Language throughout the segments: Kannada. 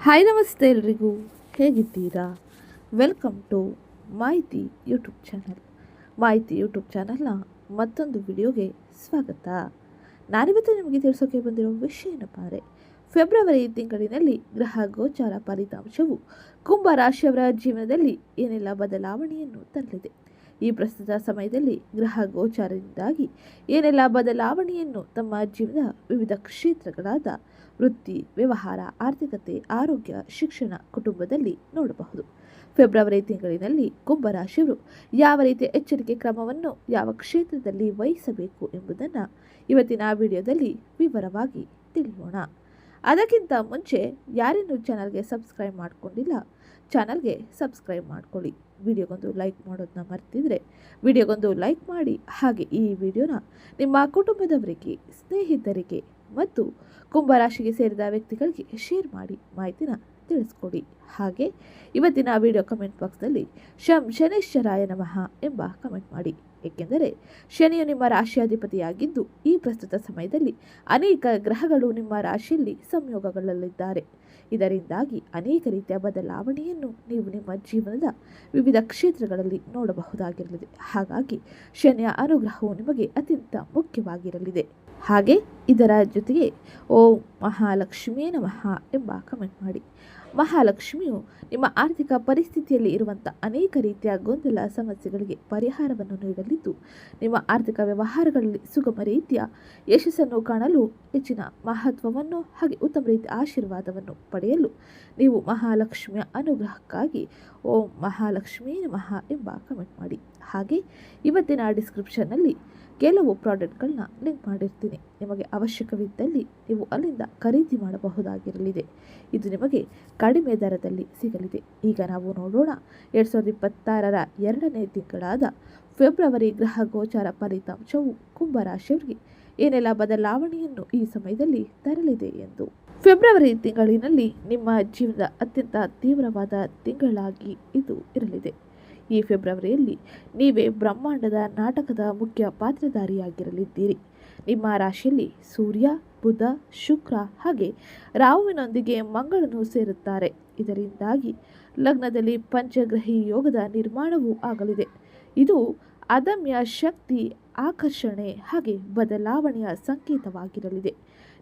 ಹಾಯ್ ನಮಸ್ತೆ ಎಲ್ರಿಗೂ, ಹೇಗಿದ್ದೀರಾ? ವೆಲ್ಕಮ್ ಟು ಮಾಹಿತಿ ಯೂಟ್ಯೂಬ್ ಚಾನಲ್. ಮಾಹಿತಿ ಯೂಟ್ಯೂಬ್ ಚಾನಲ್ನ ಮತ್ತೊಂದು ವಿಡಿಯೋಗೆ ಸ್ವಾಗತ. ನಾನಿವತ್ತು ನಿಮಗೆ ತಿಳಿಸೋಕೆ ಬಂದಿರೋ ವಿಷಯ ಏನಪ್ಪ ಅಂದರೆ, ಫೆಬ್ರವರಿ ತಿಂಗಳಿನಲ್ಲಿ ಗ್ರಹ ಗೋಚಾರ ಫಲಿತಾಂಶವು ಕುಂಭ ರಾಶಿಯವರ ಜೀವನದಲ್ಲಿ ಏನೆಲ್ಲ ಬದಲಾವಣೆಯನ್ನು ತರಲಿದೆ, ಈ ಪ್ರಸ್ತುತ ಸಮಯದಲ್ಲಿ ಗ್ರಹ ಗೋಚಾರದಿಂದಾಗಿ ಏನೆಲ್ಲ ಬದಲಾವಣೆಯನ್ನು ತಮ್ಮ ಜೀವನದ ವಿವಿಧ ಕ್ಷೇತ್ರಗಳಾದ ವೃತ್ತಿ, ವ್ಯವಹಾರ, ಆರ್ಥಿಕತೆ, ಆರೋಗ್ಯ, ಶಿಕ್ಷಣ, ಕುಟುಂಬದಲ್ಲಿ ನೋಡಬಹುದು. ಫೆಬ್ರವರಿ ತಿಂಗಳಿನಲ್ಲಿ ಕುಂಭರಾಶಿಯವರು ಯಾವ ರೀತಿಯ ಎಚ್ಚರಿಕೆ ಕ್ರಮವನ್ನು ಯಾವ ಕ್ಷೇತ್ರದಲ್ಲಿ ವಹಿಸಬೇಕು ಎಂಬುದನ್ನು ಇವತ್ತಿನ ವಿಡಿಯೋದಲ್ಲಿ ವಿವರವಾಗಿ ತಿಳಿಯೋಣ. ಅದಕ್ಕಿಂತ ಮುಂಚೆ ಯಾರಿನ್ನೂ ಚಾನಲ್ಗೆ ಸಬ್ಸ್ಕ್ರೈಬ್ ಮಾಡಿಕೊಂಡಿಲ್ಲ, ಚಾನಲ್ಗೆ ಸಬ್ಸ್ಕ್ರೈಬ್ ಮಾಡ್ಕೊಳ್ಳಿ. ವಿಡಿಯೋಗೊಂದು ಲೈಕ್ ಮಾಡೋದನ್ನ ಮರ್ತಿದ್ರೆ ವಿಡಿಯೋಗೊಂದು ಲೈಕ್ ಮಾಡಿ. ಹಾಗೆ ಈ ವಿಡಿಯೋನ ನಿಮ್ಮ ಕುಟುಂಬದವರಿಗೆ, ಸ್ನೇಹಿತರಿಗೆ ಮತ್ತು ಕುಂಭರಾಶಿಗೆ ಸೇರಿದ ವ್ಯಕ್ತಿಗಳಿಗೆ ಶೇರ್ ಮಾಡಿ ಮಾಹಿತಿನ ತಿಳಿಸ್ಕೊಡಿ. ಹಾಗೆ ಇವತ್ತಿನ ವಿಡಿಯೋ ಕಮೆಂಟ್ ಬಾಕ್ಸ್ನಲ್ಲಿ ಶನೇಶ್ವರಾಯ ನಮಃ ಎಂಬ ಕಮೆಂಟ್ ಮಾಡಿ. ಏಕೆಂದರೆ ಶನಿಯು ನಿಮ್ಮ ರಾಶಿಯಾಧಿಪತಿಯಾಗಿದ್ದು ಈ ಪ್ರಸ್ತುತ ಸಮಯದಲ್ಲಿ ಅನೇಕ ಗ್ರಹಗಳು ನಿಮ್ಮ ರಾಶಿಯಲ್ಲಿ ಸಂಯೋಗಗಳಲ್ಲಿದ್ದಾರೆ. ಇದರಿಂದಾಗಿ ಅನೇಕ ರೀತಿಯ ಬದಲಾವಣೆಯನ್ನು ನೀವು ನಿಮ್ಮ ಜೀವನದ ವಿವಿಧ ಕ್ಷೇತ್ರಗಳಲ್ಲಿ ನೋಡಬಹುದಾಗಿರಲಿದೆ. ಹಾಗಾಗಿ ಶನಿಯ ಅನುಗ್ರಹವು ನಿಮಗೆ ಅತ್ಯಂತ ಮುಖ್ಯವಾಗಿರಲಿದೆ. ಹಾಗೆ ಇದರ ಜೊತೆಗೆ ಓಂ ಮಹಾಲಕ್ಷ್ಮೀ ನಮಃ ಎಂಬ ಕಮೆಂಟ್ ಮಾಡಿ. ಮಹಾಲಕ್ಷ್ಮಿಯು ನಿಮ್ಮ ಆರ್ಥಿಕ ಪರಿಸ್ಥಿತಿಯಲ್ಲಿ ಇರುವಂಥ ಅನೇಕ ರೀತಿಯ ಗೊಂದಲ ಸಮಸ್ಯೆಗಳಿಗೆ ಪರಿಹಾರವನ್ನು ನೀಡಲಿದ್ದು, ನಿಮ್ಮ ಆರ್ಥಿಕ ವ್ಯವಹಾರಗಳಲ್ಲಿ ಸುಗಮ ರೀತಿಯ ಯಶಸ್ಸನ್ನು ಕಾಣಲು ಹೆಚ್ಚಿನ ಮಹತ್ವವನ್ನು ಹಾಗೆ ಉತ್ತಮ ರೀತಿಯ ಆಶೀರ್ವಾದವನ್ನು ಪಡೆಯಲು ನೀವು ಮಹಾಲಕ್ಷ್ಮಿಯ ಅನುಗ್ರಹಕ್ಕಾಗಿ ಓಂ ಮಹಾಲಕ್ಷ್ಮೀ ನಮಃ ಎಂಬ ಕಮೆಂಟ್ ಮಾಡಿ. ಹಾಗೆ ಇವತ್ತಿನ ಡಿಸ್ಕ್ರಿಪ್ಷನ್ನಲ್ಲಿ ಕೆಲವು ಪ್ರಾಡಕ್ಟ್ಗಳನ್ನ ಲಿಂಕ್ ಮಾಡಿರ್ತೀನಿ. ನಿಮಗೆ ಅವಶ್ಯಕವಿದ್ದಲ್ಲಿ ನೀವು ಅಲ್ಲಿಂದ ಖರೀದಿ ಮಾಡಬಹುದಾಗಿರಲಿದೆ. ಇದು ನಿಮಗೆ ಕಡಿಮೆ ದರದಲ್ಲಿ ಸಿಗಲಿದೆ. ಈಗ ನಾವು ನೋಡೋಣ 2026ರ 2ನೇ ತಿಂಗಳಾದ ಫೆಬ್ರವರಿ ಗ್ರಹ ಗೋಚಾರ ಫಲಿತಾಂಶವು ಕುಂಭರಾಶಿಯವರಿಗೆ ಏನೆಲ್ಲ ಬದಲಾವಣೆಯನ್ನು ಈ ಸಮಯದಲ್ಲಿ ತರಲಿದೆ ಎಂದು. ಫೆಬ್ರವರಿ ತಿಂಗಳಿನಲ್ಲಿ ನಿಮ್ಮ ಜೀವನದ ಅತ್ಯಂತ ತೀವ್ರವಾದ ತಿಂಗಳಾಗಿ ಇದು ಇರಲಿದೆ. ಈ ಫೆಬ್ರವರಿಯಲ್ಲಿ ನೀವೇ ಬ್ರಹ್ಮಾಂಡದ ನಾಟಕದ ಮುಖ್ಯ ಪಾತ್ರಧಾರಿಯಾಗಿರಲಿದ್ದೀರಿ. ನಿಮ್ಮ ರಾಶಿಯಲ್ಲಿ ಸೂರ್ಯ, ಬುಧ, ಶುಕ್ರ ಹಾಗೆ ರಾಹುವಿನೊಂದಿಗೆ ಮಂಗಳನು ಸೇರುತ್ತಾರೆ. ಇದರಿಂದಾಗಿ ಲಗ್ನದಲ್ಲಿ ಪಂಚಗ್ರಹಿ ಯೋಗದ ನಿರ್ಮಾಣವೂ ಆಗಲಿದೆ. ಇದು ಅದಮ್ಯ ಶಕ್ತಿ, ಆಕರ್ಷಣೆ ಹಾಗೆ ಬದಲಾವಣೆಯ ಸಂಕೇತವಾಗಿರಲಿದೆ.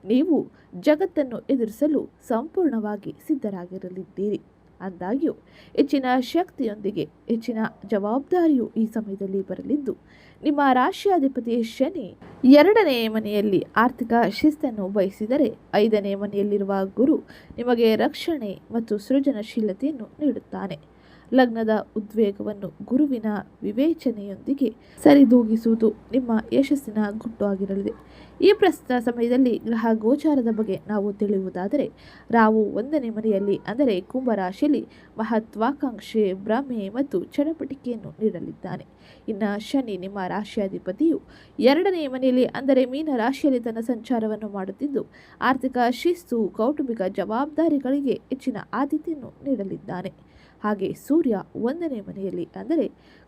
ನೀವು ಜಗತ್ತನ್ನು ಎದುರಿಸಲು ಸಂಪೂರ್ಣವಾಗಿ ಸಿದ್ಧರಾಗಿರಲಿದ್ದೀರಿ. ಆದಾಗ್ಯೂ ಹೆಚ್ಚಿನ ಶಕ್ತಿಯೊಂದಿಗೆ ಹೆಚ್ಚಿನ ಜವಾಬ್ದಾರಿಯು ಈ ಸಮಯದಲ್ಲಿ ಬರಲಿದ್ದು, ನಿಮ್ಮ ರಾಶಿಯಾಧಿಪತಿ ಶನಿ 2ನೇ ಮನೆಯಲ್ಲಿ ಆರ್ಥಿಕ ಶಿಸ್ತನ್ನು ಬಯಸಿದರೆ 5ನೇ ಮನೆಯಲ್ಲಿರುವ ಗುರು ನಿಮಗೆ ರಕ್ಷಣೆ ಮತ್ತು ಸೃಜನಶೀಲತೆಯನ್ನು ನೀಡುತ್ತಾನೆ. ಲಗ್ನದ ಉದ್ವೇಗವನ್ನು ಗುರುವಿನ ವಿವೇಚನೆಯೊಂದಿಗೆ ಸರಿದೂಗಿಸುವುದು ನಿಮ್ಮ ಯಶಸ್ಸಿನ ಗುಟ್ಟು ಆಗಿರಲಿದೆ. ಈ ಪ್ರಸ್ತುತ ಸಮಯದಲ್ಲಿ ಗ್ರಹ ಗೋಚಾರದ ಬಗ್ಗೆ ನಾವು ತಿಳಿಯುವುದಾದರೆ, ರಾಹು 1ನೇ ಮನೆಯಲ್ಲಿ ಅಂದರೆ ಕುಂಭರಾಶಿಯಲ್ಲಿ ಮಹತ್ವಾಕಾಂಕ್ಷೆ, ಭ್ರಮೆ ಮತ್ತು ಚಟಪಟಿಕೆಯನ್ನು ನೀಡಲಿದ್ದಾನೆ. ಇನ್ನು ಶನಿ ನಿಮ್ಮ ರಾಶಿಯಾಧಿಪತಿಯು 2ನೇ ಮನೆಯಲ್ಲಿ ಅಂದರೆ ಮೀನ ರಾಶಿಯಲ್ಲಿ ತನ್ನ ಸಂಚಾರವನ್ನು ಮಾಡುತ್ತಿದ್ದು, ಆರ್ಥಿಕ ಶಿಸ್ತು, ಕೌಟುಂಬಿಕ ಜವಾಬ್ದಾರಿಗಳಿಗೆ ಹೆಚ್ಚಿನ ಆದ್ಯತೆಯನ್ನು ನೀಡಲಿದ್ದಾನೆ. ಹಾಗೆ ಸೂರ್ಯ 1ನೇ ಮನೆಯಲ್ಲಿ ಅಂದರೆ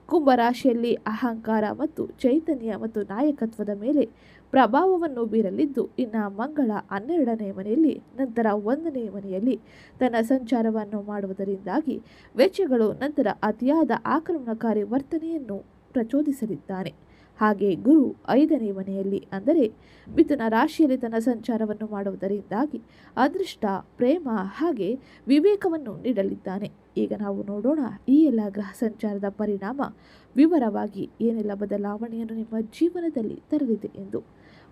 ಕುಂಭರಾಶಿಯಲ್ಲಿ ಅಹಂಕಾರ ಮತ್ತು ಚೈತನ್ಯ ಮತ್ತು ನಾಯಕತ್ವದ ಮೇಲೆ ಪ್ರಭಾವವನ್ನು ಬೀರಲಿದ್ದು, ಇನ್ನು ಮಂಗಳ 12ನೇ ಮನೆಯಲ್ಲಿ ನಂತರ 1ನೇ ಮನೆಯಲ್ಲಿ ತನ್ನ ಸಂಚಾರವನ್ನು ಮಾಡುವುದರಿಂದಾಗಿ ವೆಚ್ಚಗಳು ನಂತರ ಅತಿಯಾದ ಆಕ್ರಮಣಕಾರಿ ವರ್ತನೆಯನ್ನು ಪ್ರಚೋದಿಸಲಿದ್ದಾನೆ. ಹಾಗೆ ಗುರು 5ನೇ ಮನೆಯಲ್ಲಿ ಅಂದರೆ ಮಿಥುನ ರಾಶಿಯಲ್ಲಿ ತನ್ನ ಸಂಚಾರವನ್ನು ಮಾಡುವುದರಿಂದಾಗಿ ಅದೃಷ್ಟ, ಪ್ರೇಮ ಹಾಗೆ ವಿವೇಕವನ್ನು ನೀಡಲಿದ್ದಾನೆ. ಈಗ ನಾವು ನೋಡೋಣ ಈ ಎಲ್ಲ ಗ್ರಹ ಸಂಚಾರದ ಪರಿಣಾಮ ವಿವರವಾಗಿ ಏನೆಲ್ಲ ಬದಲಾವಣೆಯನ್ನು ನಿಮ್ಮ ಜೀವನದಲ್ಲಿ ತರಲಿದೆ ಎಂದು.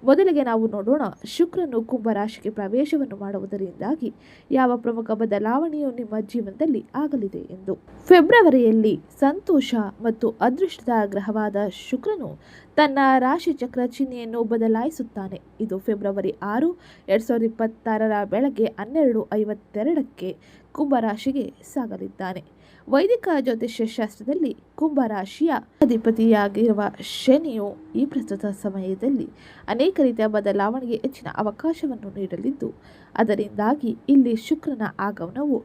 ಮೊದಲಿಗೆ ನಾವು ನೋಡೋಣ ಶುಕ್ರನು ಕುಂಭರಾಶಿಗೆ ಪ್ರವೇಶವನ್ನು ಮಾಡುವುದರಿಂದಾಗಿ ಯಾವ ಪ್ರಮುಖ ಬದಲಾವಣೆಯು ನಿಮ್ಮ ಜೀವನದಲ್ಲಿ ಆಗಲಿದೆ ಎಂದು. ಫೆಬ್ರವರಿಯಲ್ಲಿ ಸಂತೋಷ ಮತ್ತು ಅದೃಷ್ಟದ ಗ್ರಹವಾದ ಶುಕ್ರನು ತನ್ನ ರಾಶಿ ಚಕ್ರ ಚಿಹ್ನೆಯನ್ನು ಬದಲಾಯಿಸುತ್ತಾನೆ. ಇದು ಫೆಬ್ರವರಿ 6, 2026ರ ಬೆಳಗ್ಗೆ 12:52ಕ್ಕೆ ಕುಂಭರಾಶಿಗೆ ಸಾಗಲಿದ್ದಾನೆ. ವೈದಿಕ ಜ್ಯೋತಿಷ್ಯ ಶಾಸ್ತ್ರದಲ್ಲಿ ಕುಂಭರಾಶಿಯ ಅಧಿಪತಿಯಾಗಿರುವ ಶನಿಯು ಈ ಪ್ರಸ್ತುತ ಸಮಯದಲ್ಲಿ ಅನೇಕ ರೀತಿಯ ಬದಲಾವಣೆಗೆ ಹೆಚ್ಚಿನ ಅವಕಾಶವನ್ನು ನೀಡಲಿದ್ದು, ಅದರಿಂದಾಗಿ ಇಲ್ಲಿ ಶುಕ್ರನ ಆಗಮನವು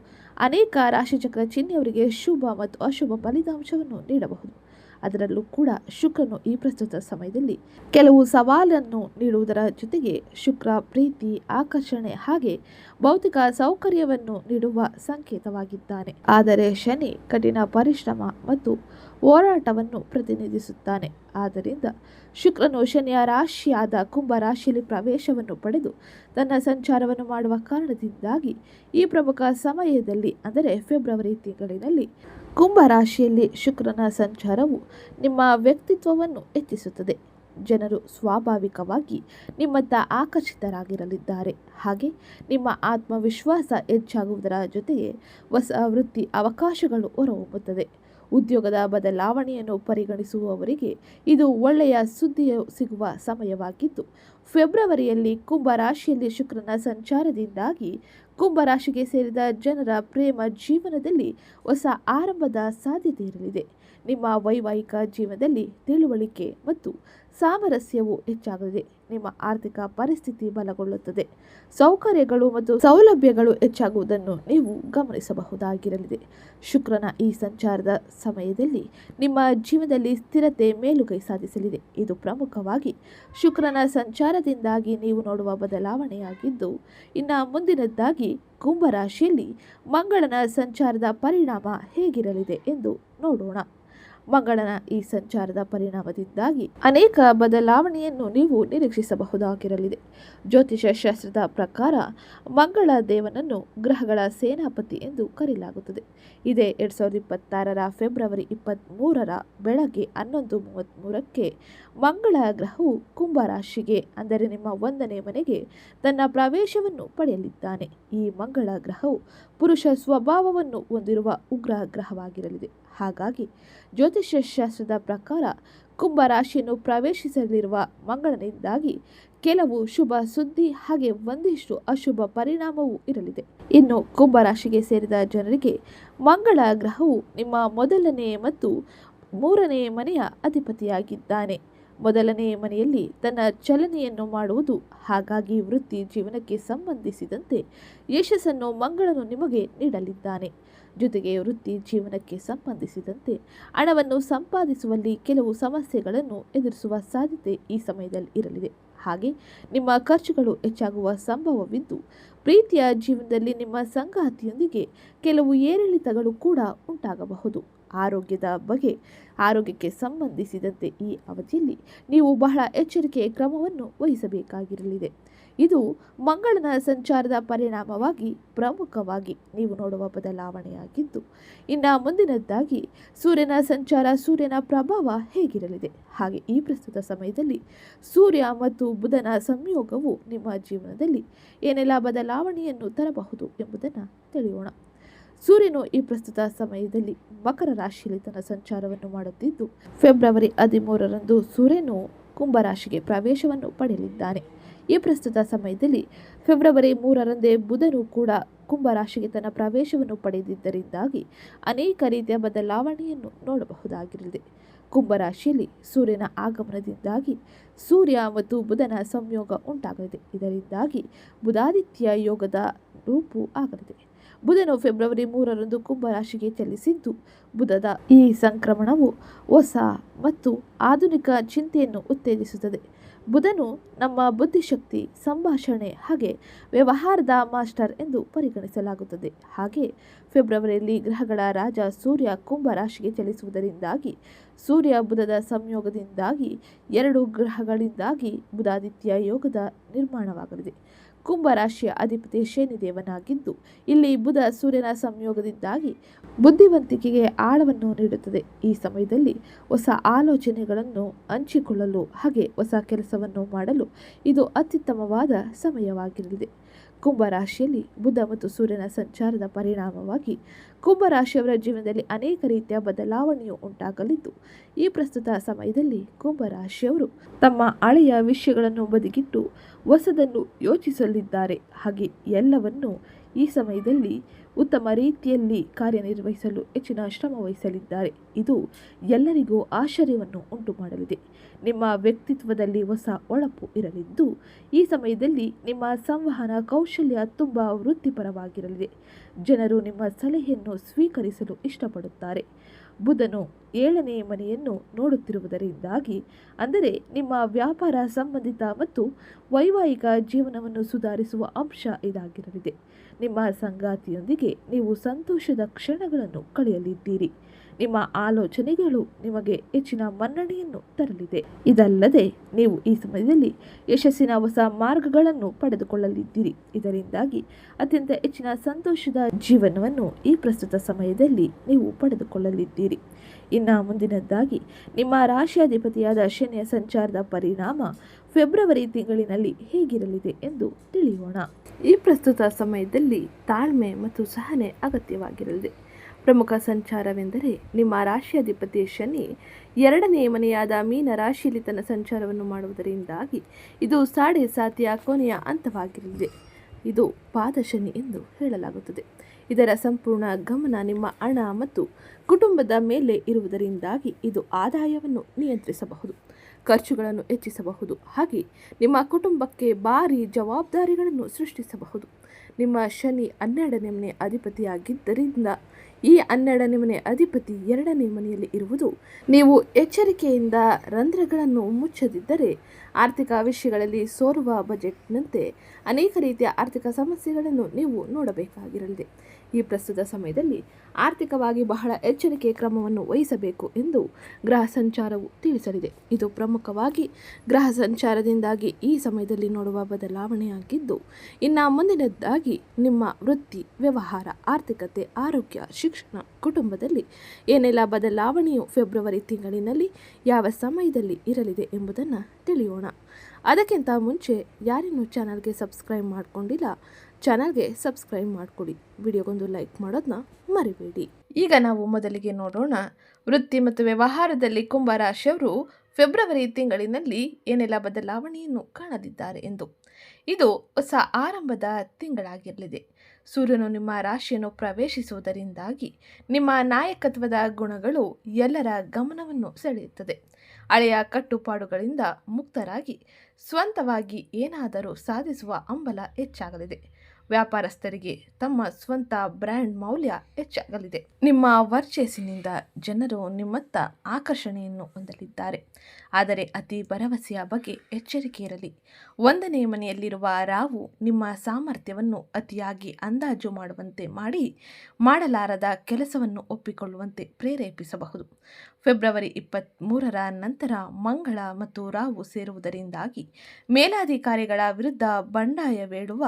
ಅನೇಕ ರಾಶಿಚಕ್ರ ಚಿಹ್ನೆಯವರಿಗೆ ಶುಭ ಮತ್ತು ಅಶುಭ ಫಲಿತಾಂಶವನ್ನು ನೀಡಬಹುದು. ಅದರಲ್ಲೂ ಕೂಡ ಶುಕ್ರನು ಈ ಪ್ರಸ್ತುತ ಸಮಯದಲ್ಲಿ ಕೆಲವು ಸವಾಲನ್ನು ನೀಡುವುದರ ಜೊತೆಗೆ ಶುಕ್ರ ಪ್ರೀತಿ, ಆಕರ್ಷಣೆ ಹಾಗೆ ಭೌತಿಕ ಸೌಕರ್ಯವನ್ನು ನೀಡುವ ಸಂಕೇತವಾಗಿದ್ದಾನೆ. ಆದರೆ ಶನಿ ಕಠಿಣ ಪರಿಶ್ರಮ ಮತ್ತು ಹೋರಾಟವನ್ನು ಪ್ರತಿನಿಧಿಸುತ್ತಾನೆ. ಆದ್ದರಿಂದ ಶುಕ್ರನು ಶನಿಯ ರಾಶಿಯಾದ ಕುಂಭ ರಾಶಿಯಲ್ಲಿ ಪ್ರವೇಶವನ್ನು ಪಡೆದು ತನ್ನ ಸಂಚಾರವನ್ನು ಮಾಡುವ ಕಾರಣದಿಂದಾಗಿ ಈ ಪ್ರಮುಖ ಸಮಯದಲ್ಲಿ ಅಂದರೆ ಫೆಬ್ರವರಿ ತಿಂಗಳಿನಲ್ಲಿ ಕುಂಭ ರಾಶಿಯಲ್ಲಿ ಶುಕ್ರನ ಸಂಚಾರವು ನಿಮ್ಮ ವ್ಯಕ್ತಿತ್ವವನ್ನು ಹೆಚ್ಚಿಸುತ್ತದೆ. ಜನರು ಸ್ವಾಭಾವಿಕವಾಗಿ ನಿಮ್ಮತ್ತ ಆಕರ್ಷಿತರಾಗಿರಲಿದ್ದಾರೆ. ಹಾಗೆ ನಿಮ್ಮ ಆತ್ಮವಿಶ್ವಾಸ ಹೆಚ್ಚಾಗುವುದರ ಜೊತೆಗೆ ಹೊಸ ವೃತ್ತಿ ಅವಕಾಶಗಳು ಹೊರಹೊಮ್ಮುತ್ತದೆ. ಉದ್ಯೋಗದ ಬದಲಾವಣೆಯನ್ನು ಪರಿಗಣಿಸುವವರಿಗೆ ಇದು ಒಳ್ಳೆಯ ಸುದ್ದಿಯು ಸಿಗುವ ಸಮಯವಾಗಿದ್ದು, ಫೆಬ್ರವರಿಯಲ್ಲಿ ಕುಂಭ ರಾಶಿಯಲ್ಲಿ ಶುಕ್ರನ ಸಂಚಾರದಿಂದಾಗಿ ಕುಂಭ ರಾಶಿಗೆ ಸೇರಿದ ಜನರ ಪ್ರೇಮ ಜೀವನದಲ್ಲಿ ಹೊಸ ಆರಂಭದ ಸಾಧ್ಯತೆ ಇರಲಿದೆ. ನಿಮ್ಮ ವೈವಾಹಿಕ ಜೀವನದಲ್ಲಿ ತಿಳುವಳಿಕೆ ಮತ್ತು ಸಾಮರಸ್ಯವು ಹೆಚ್ಚಾಗಲಿದೆ. ನಿಮ್ಮ ಆರ್ಥಿಕ ಪರಿಸ್ಥಿತಿ ಬಲಗೊಳ್ಳುತ್ತದೆ. ಸೌಕರ್ಯಗಳು ಮತ್ತು ಸೌಲಭ್ಯಗಳು ಹೆಚ್ಚಾಗುವುದನ್ನು ನೀವು ಗಮನಿಸಬಹುದಾಗಿರಲಿದೆ. ಶುಕ್ರನ ಈ ಸಂಚಾರದ ಸಮಯದಲ್ಲಿ ನಿಮ್ಮ ಜೀವನದಲ್ಲಿ ಸ್ಥಿರತೆ ಮೇಲುಗೈ ಸಾಧಿಸಲಿದೆ. ಇದು ಪ್ರಮುಖವಾಗಿ ಶುಕ್ರನ ಸಂಚಾರದಿಂದಾಗಿ ನೀವು ನೋಡುವ ಬದಲಾವಣೆಯಾಗಿದ್ದು, ಇನ್ನು ಮುಂದಿನದ್ದಾಗಿ ಕುಂಭ ರಾಶಿಯಲ್ಲಿ ಮಂಗಳನ ಸಂಚಾರದ ಪರಿಣಾಮ ಹೇಗಿರಲಿದೆ ಎಂದು ನೋಡೋಣ. ಮಂಗಳನ ಈ ಸಂಚಾರದ ಪರಿಣಾಮದಿಂದಾಗಿ ಅನೇಕ ಬದಲಾವಣೆಯನ್ನು ನೀವು ನಿರೀಕ್ಷಿಸಬಹುದಾಗಿರಲಿದೆ. ಜ್ಯೋತಿಷ ಶಾಸ್ತ್ರದ ಪ್ರಕಾರ ಮಂಗಳ ದೇವನನ್ನು ಗ್ರಹಗಳ ಸೇನಾಪತಿ ಎಂದು ಕರೆಯಲಾಗುತ್ತದೆ. ಇದೇ 2026 ಫೆಬ್ರವರಿ 23 ಬೆಳಗ್ಗೆ 11:33ಕ್ಕೆ ಮಂಗಳ ಗ್ರಹವು ಕುಂಭ ರಾಶಿಗೆ ಅಂದರೆ ನಿಮ್ಮ 1ನೇ ಮನೆಗೆ ತನ್ನ ಪ್ರವೇಶವನ್ನು ಪಡೆಯಲಿದ್ದಾನೆ. ಈ ಮಂಗಳ ಗ್ರಹವು ಪುರುಷ ಸ್ವಭಾವವನ್ನು ಹೊಂದಿರುವ ಉಗ್ರ ಗ್ರಹವಾಗಿರಲಿದೆ. ಹಾಗಾಗಿ ಜ್ಯೋತಿಷ್ಯ ಶಾಸ್ತ್ರದ ಪ್ರಕಾರ ಕುಂಭ ರಾಶಿಯನ್ನು ಪ್ರವೇಶಿಸಲಿರುವ ಮಂಗಳನಿಂದಾಗಿ ಕೆಲವು ಶುಭ ಸುದ್ದಿ ಹಾಗೆ ಒಂದಿಷ್ಟು ಅಶುಭ ಪರಿಣಾಮವೂ ಇರಲಿದೆ. ಇನ್ನು ಕುಂಭ ರಾಶಿಗೆ ಸೇರಿದ ಜನರಿಗೆ ಮಂಗಳ ಗ್ರಹವು ನಿಮ್ಮ 1ನೇ ಮತ್ತು 3ನೇ ಮನೆಯ ಅಧಿಪತಿಯಾಗಿದ್ದಾನೆ. 1ನೇ ಮನೆಯಲ್ಲಿ ತನ್ನ ಚಲನೆಯನ್ನು ಮಾಡುವುದು. ಹಾಗಾಗಿ ವೃತ್ತಿ ಜೀವನಕ್ಕೆ ಸಂಬಂಧಿಸಿದಂತೆ ಯಶಸ್ಸನ್ನು ಮಂಗಳನು ನಿಮಗೆ ನೀಡಲಿದ್ದಾನೆ. ಜೊತೆಗೆ ವೃತ್ತಿ ಜೀವನಕ್ಕೆ ಸಂಬಂಧಿಸಿದಂತೆ ಹಣವನ್ನು ಸಂಪಾದಿಸುವಲ್ಲಿ ಕೆಲವು ಸಮಸ್ಯೆಗಳನ್ನು ಎದುರಿಸುವ ಸಾಧ್ಯತೆ ಈ ಸಮಯದಲ್ಲಿ ಇರಲಿದೆ. ಹಾಗೆ ನಿಮ್ಮ ಖರ್ಚುಗಳು ಹೆಚ್ಚಾಗುವ ಸಂಭವವಿದ್ದು, ಪ್ರೀತಿಯ ಜೀವನದಲ್ಲಿ ನಿಮ್ಮ ಸಂಗಾತಿಯೊಂದಿಗೆ ಕೆಲವು ಏರಿಳಿತಗಳು ಕೂಡ ಉಂಟಾಗಬಹುದು. ಆರೋಗ್ಯಕ್ಕೆ ಸಂಬಂಧಿಸಿದಂತೆ ಈ ಅವಧಿಯಲ್ಲಿ ನೀವು ಬಹಳ ಎಚ್ಚರಿಕೆಯ ಕ್ರಮವನ್ನು ವಹಿಸಬೇಕಾಗಿರಲಿದೆ. ಇದು ಮಂಗಳನ ಸಂಚಾರದ ಪರಿಣಾಮವಾಗಿ ಪ್ರಮುಖವಾಗಿ ನೀವು ನೋಡುವ ಬದಲಾವಣೆಯಾಗಿದ್ದು, ಇನ್ನು ಮುಂದಿನದ್ದಾಗಿ ಸೂರ್ಯನ ಸಂಚಾರ, ಸೂರ್ಯನ ಪ್ರಭಾವ ಹೇಗಿರಲಿದೆ. ಹಾಗೆ ಈ ಪ್ರಸ್ತುತ ಸಮಯದಲ್ಲಿ ಸೂರ್ಯ ಮತ್ತು ಬುಧನ ಸಂಯೋಗವು ನಿಮ್ಮ ಜೀವನದಲ್ಲಿ ಏನೆಲ್ಲ ಬದಲಾವಣೆಯನ್ನು ತರಬಹುದು ಎಂಬುದನ್ನು ತಿಳಿಯೋಣ. ಸೂರ್ಯನು ಈ ಪ್ರಸ್ತುತ ಸಮಯದಲ್ಲಿ ಮಕರ ರಾಶಿಯಲ್ಲಿ ತನ್ನ ಸಂಚಾರವನ್ನು ಮಾಡುತ್ತಿದ್ದು, ಫೆಬ್ರವರಿ 13ರಂದು ಸೂರ್ಯನು ಕುಂಭ ರಾಶಿಗೆ ಪ್ರವೇಶವನ್ನು ಪಡೆಯಲಿದ್ದಾನೆ. ಈ ಪ್ರಸ್ತುತ ಸಮಯದಲ್ಲಿ ಫೆಬ್ರವರಿ 3ರಂದೇ ಬುಧನು ಕೂಡ ಕುಂಭ ರಾಶಿಗೆ ತನ್ನ ಪ್ರವೇಶವನ್ನು ಪಡೆದಿದ್ದರಿಂದಾಗಿ ಅನೇಕ ರೀತಿಯ ಬದಲಾವಣೆಯನ್ನು ನೋಡಬಹುದಾಗಿರಲಿದೆ. ಕುಂಭ ರಾಶಿಯಲ್ಲಿ ಸೂರ್ಯನ ಆಗಮನದಿಂದಾಗಿ ಸೂರ್ಯ ಮತ್ತು ಬುಧನ ಸಂಯೋಗ ಉಂಟಾಗಲಿದೆ. ಇದರಿಂದಾಗಿ ಬುಧಾದಿತ್ಯ ಯೋಗದ ರೂಪು ಆಗಲಿದೆ. ಬುಧನು ಫೆಬ್ರವರಿ 3ರಂದು ಕುಂಭ ರಾಶಿಗೆ ಚಲಿಸಿದ್ದು, ಬುಧದ ಈ ಸಂಕ್ರಮಣವು ಹೊಸ ಮತ್ತು ಆಧುನಿಕ ಚಿಂತೆಯನ್ನು ಉತ್ತೇಜಿಸುತ್ತದೆ. ಬುಧನು ನಮ್ಮ ಬುದ್ಧಿಶಕ್ತಿ, ಸಂಭಾಷಣೆ ಹಾಗೆ ವ್ಯವಹಾರದ ಮಾಸ್ಟರ್ ಎಂದು ಪರಿಗಣಿಸಲಾಗುತ್ತದೆ. ಹಾಗೆ ಫೆಬ್ರವರಿಯಲ್ಲಿ ಗ್ರಹಗಳ ರಾಜ ಸೂರ್ಯ ಕುಂಭ ರಾಶಿಗೆ ಚಲಿಸುವುದರಿಂದಾಗಿ ಸೂರ್ಯ ಬುಧದ ಸಂಯೋಗದಿಂದಾಗಿ 2 ಗ್ರಹಗಳಿಂದಾಗಿ ಬುಧಾದಿತ್ಯ ಯೋಗದ ನಿರ್ಮಾಣವಾಗಲಿದೆ. ಕುಂಭ ರಾಶಿಯ ಅಧಿಪತಿ ಶನಿದೇವನಾಗಿದ್ದು, ಇಲ್ಲಿ ಬುಧ ಸೂರ್ಯನ ಸಂಯೋಗದಿಂದಾಗಿ ಬುದ್ಧಿವಂತಿಕೆಗೆ ಆಳವನ್ನು ನೀಡುತ್ತದೆ. ಈ ಸಮಯದಲ್ಲಿ ಹೊಸ ಆಲೋಚನೆಗಳನ್ನು ಹಂಚಿಕೊಳ್ಳಲು ಹಾಗೆ ಹೊಸ ಕೆಲಸವನ್ನು ಮಾಡಲು ಇದು ಅತ್ಯುತ್ತಮವಾದ ಸಮಯವಾಗಿರಲಿದೆ. ಕುಂಭ ರಾಶಿಯಲ್ಲಿ ಬುಧ ಮತ್ತು ಸೂರ್ಯನ ಸಂಚಾರದ ಪರಿಣಾಮವಾಗಿ ಕುಂಭ ರಾಶಿಯವರ ಜೀವನದಲ್ಲಿ ಅನೇಕ ರೀತಿಯ ಬದಲಾವಣೆಯು ಉಂಟಾಗಲಿದ್ದು, ಈ ಪ್ರಸ್ತುತ ಸಮಯದಲ್ಲಿ ಕುಂಭ ರಾಶಿಯವರು ತಮ್ಮ ಹಳೆಯ ವಿಷಯಗಳನ್ನು ಬದಿಗಿಟ್ಟು ಹೊಸದನ್ನು ಯೋಚಿಸಲಿದ್ದಾರೆ. ಹಾಗೆ ಎಲ್ಲವನ್ನು ಈ ಸಮಯದಲ್ಲಿ ಉತ್ತಮ ರೀತಿಯಲ್ಲಿ ಕಾರ್ಯನಿರ್ವಹಿಸಲು ಹೆಚ್ಚಿನ ಶ್ರಮ ವಹಿಸಲಿದ್ದಾರೆ. ಇದು ಎಲ್ಲರಿಗೂ ಆಶ್ಚರ್ಯವನ್ನು ಉಂಟು ಮಾಡಲಿದೆ. ನಿಮ್ಮ ವ್ಯಕ್ತಿತ್ವದಲ್ಲಿ ಹೊಸ ಹೊಳಪು ಇರಲಿದ್ದು, ಈ ಸಮಯದಲ್ಲಿ ನಿಮ್ಮ ಸಂವಹನ ಕೌಶಲ್ಯ ತುಂಬ ವೃತ್ತಿಪರವಾಗಿರಲಿದೆ. ಜನರು ನಿಮ್ಮ ಸಲಹೆಯನ್ನು ಸ್ವೀಕರಿಸಲು ಇಷ್ಟಪಡುತ್ತಾರೆ. ಬುಧನು 7ನೇ ಮನೆಯನ್ನು ನೋಡುತ್ತಿರುವುದರಿಂದಾಗಿ, ಅಂದರೆ ನಿಮ್ಮ ವ್ಯಾಪಾರ ಸಂಬಂಧಿತ ಮತ್ತು ವೈವಾಹಿಕ ಜೀವನವನ್ನು ಸುಧಾರಿಸುವ ಅಂಶ ಇದಾಗಿರಲಿದೆ. ನಿಮ್ಮ ಸಂಗಾತಿಯೊಂದಿಗೆ ನೀವು ಸಂತೋಷದ ಕ್ಷಣಗಳನ್ನು ಕಳೆಯಲಿದ್ದೀರಿ. ನಿಮ್ಮ ಆಲೋಚನೆಗಳು ನಿಮಗೆ ಹೆಚ್ಚಿನ ಮನ್ನಣೆಯನ್ನು ತರಲಿದೆ. ಇದಲ್ಲದೆ ನೀವು ಈ ಸಮಯದಲ್ಲಿ ಯಶಸ್ಸಿನ ಹೊಸ ಮಾರ್ಗಗಳನ್ನು ಪಡೆದುಕೊಳ್ಳಲಿದ್ದೀರಿ. ಇದರಿಂದಾಗಿ ಅತ್ಯಂತ ಹೆಚ್ಚಿನ ಸಂತೋಷದ ಜೀವನವನ್ನು ಈ ಪ್ರಸ್ತುತ ಸಮಯದಲ್ಲಿ ನೀವು ಪಡೆದುಕೊಳ್ಳಲಿದ್ದೀರಿ. ಇನ್ನು ಮುಂದಿನದ್ದಾಗಿ ನಿಮ್ಮ ರಾಶಿಯಾಧಿಪತಿಯಾದ ಶನಿಯ ಸಂಚಾರದ ಪರಿಣಾಮ ಫೆಬ್ರವರಿ ತಿಂಗಳಿನಲ್ಲಿ ಹೇಗಿರಲಿದೆ ಎಂದು ತಿಳಿಯೋಣ. ಈ ಪ್ರಸ್ತುತ ಸಮಯದಲ್ಲಿ ತಾಳ್ಮೆ ಮತ್ತು ಸಹನೆ ಅಗತ್ಯವಾಗಿರಲಿದೆ. ಪ್ರಮುಖ ಸಂಚಾರವೆಂದರೆ ನಿಮ್ಮ ರಾಶಿಯಾಧಿಪತಿ ಶನಿ 2ನೇ ಮನೆಯಾದ ಮೀನ ರಾಶಿಯಲ್ಲಿ ತನ್ನ ಸಂಚಾರವನ್ನು ಮಾಡುವುದರಿಂದಾಗಿ ಇದು ಸಾಡೆ ಸಾತಿಯ ಕೊನೆಯ ಹಂತವಾಗಿರಲಿದೆ. ಇದು ಪಾದಶನಿ ಎಂದು ಹೇಳಲಾಗುತ್ತದೆ. ಇದರ ಸಂಪೂರ್ಣ ಗಮನ ನಿಮ್ಮ ಹಣ ಮತ್ತು ಕುಟುಂಬದ ಮೇಲೆ ಇರುವುದರಿಂದಾಗಿ ಇದು ಆದಾಯವನ್ನು ನಿಯಂತ್ರಿಸಬಹುದು, ಖರ್ಚುಗಳನ್ನು ಹೆಚ್ಚಿಸಬಹುದು, ಹಾಗೆ ನಿಮ್ಮ ಕುಟುಂಬಕ್ಕೆ ಭಾರಿ ಜವಾಬ್ದಾರಿಗಳನ್ನು ಸೃಷ್ಟಿಸಬಹುದು. ನಿಮ್ಮ ಶನಿ 12ನೇ ಮನೆ ಅಧಿಪತಿಯಾಗಿದ್ದರಿಂದ ಈ 12ನೇ ಮನೆ ಅಧಿಪತಿ 2ನೇ ಮನೆಯಲ್ಲಿ ಇರುವುದು ನೀವು ಎಚ್ಚರಿಕೆಯಿಂದ ರಂಧ್ರಗಳನ್ನು ಮುಚ್ಚದಿದ್ದರೆ ಆರ್ಥಿಕ ವಿಷಯಗಳಲ್ಲಿ ಸೋರುವ ಬಜೆಟ್ನಂತೆ ಅನೇಕ ರೀತಿಯ ಆರ್ಥಿಕ ಸಮಸ್ಯೆಗಳನ್ನು ನೀವು ನೋಡಬೇಕಾಗಿರಲಿದೆ. ಈ ಪ್ರಸ್ತುತ ಸಮಯದಲ್ಲಿ ಆರ್ಥಿಕವಾಗಿ ಬಹಳ ಎಚ್ಚರಿಕೆಯ ಕ್ರಮವನ್ನು ವಹಿಸಬೇಕು ಎಂದು ಗ್ರಹ ಸಂಚಾರವು ತಿಳಿಸಲಿದೆ. ಇದು ಪ್ರಮುಖವಾಗಿ ಗ್ರಹ ಸಂಚಾರದಿಂದಾಗಿ ಈ ಸಮಯದಲ್ಲಿ ನೋಡುವ ಬದಲಾವಣೆಯಾಗಿದ್ದು, ಇನ್ನು ಮುಂದಿನದ್ದಾಗಿ ನಿಮ್ಮ ವೃತ್ತಿ, ವ್ಯವಹಾರ, ಆರ್ಥಿಕತೆ, ಆರೋಗ್ಯ, ಶಿಕ್ಷಣ, ಕುಟುಂಬದಲ್ಲಿ ಏನೆಲ್ಲ ಬದಲಾವಣೆಯು ಫೆಬ್ರವರಿ ತಿಂಗಳಿನಲ್ಲಿ ಯಾವ ಸಮಯದಲ್ಲಿ ಇರಲಿದೆ ಎಂಬುದನ್ನು ತಿಳಿಯೋಣ. ಅದಕ್ಕಿಂತ ಮುಂಚೆ ಯಾರಿನ್ನೂ ಚಾನಲ್ಗೆ ಸಬ್ಸ್ಕ್ರೈಬ್ ಮಾಡಿಕೊಂಡಿಲ್ಲ, ಚಾನಲ್ಗೆ ಸಬ್ಸ್ಕ್ರೈಬ್ ಮಾಡಿಕೊಡಿ. ವಿಡಿಯೋಗೊಂದು ಲೈಕ್ ಮಾಡೋದನ್ನ ಮರಿಬೇಡಿ. ಈಗ ನಾವು ಮೊದಲಿಗೆ ನೋಡೋಣ ವೃತ್ತಿ ಮತ್ತು ವ್ಯವಹಾರದಲ್ಲಿ ಕುಂಭ ರಾಶಿಯವರು ಫೆಬ್ರವರಿ ತಿಂಗಳಿನಲ್ಲಿ ಏನೆಲ್ಲ ಬದಲಾವಣೆಯನ್ನು ಕಾಣಲಿದ್ದಾರೆ ಎಂದು. ಇದು ಹೊಸ ಆರಂಭದ ತಿಂಗಳಾಗಿರಲಿದೆ. ಸೂರ್ಯನು ನಿಮ್ಮ ರಾಶಿಯನ್ನು ಪ್ರವೇಶಿಸುವುದರಿಂದಾಗಿ ನಿಮ್ಮ ನಾಯಕತ್ವದ ಗುಣಗಳು ಎಲ್ಲರ ಗಮನವನ್ನು ಸೆಳೆಯುತ್ತದೆ. ಹಳೆಯ ಕಟ್ಟುಪಾಡುಗಳಿಂದ ಮುಕ್ತರಾಗಿ ಸ್ವಂತವಾಗಿ ಏನಾದರೂ ಸಾಧಿಸುವ ಹಂಬಲ ಹೆಚ್ಚಾಗಲಿದೆ. ವ್ಯಾಪಾರಸ್ಥರಿಗೆ ತಮ್ಮ ಸ್ವಂತ ಬ್ರ್ಯಾಂಡ್ ಮೌಲ್ಯ ಹೆಚ್ಚಾಗಲಿದೆ. ನಿಮ್ಮ ವರ್ಚಸ್ಸಿನಿಂದ ಜನರು ನಿಮ್ಮತ್ತ ಆಕರ್ಷಣೆಯನ್ನು ಹೊಂದಲಿದ್ದಾರೆ. ಆದರೆ ಅತಿ ಭರವಸೆಯ ಬಗ್ಗೆ ಎಚ್ಚರಿಕೆ ಇರಲಿ. 1ನೇ ಮನೆಯಲ್ಲಿರುವ ರಾಹು ನಿಮ್ಮ ಸಾಮರ್ಥ್ಯವನ್ನು ಅತಿಯಾಗಿ ಅಂದಾಜು ಮಾಡುವಂತೆ ಮಾಡಲಾರದ ಕೆಲಸವನ್ನು ಒಪ್ಪಿಕೊಳ್ಳುವಂತೆ ಪ್ರೇರೇಪಿಸಬಹುದು. ಫೆಬ್ರವರಿ 23ರ ನಂತರ ಮಂಗಳ ಮತ್ತು ರಾಹು ಸೇರುವುದರಿಂದಾಗಿ ಮೇಲಾಧಿಕಾರಿಗಳ ವಿರುದ್ಧ ಬಂಡಾಯವೇಳುವ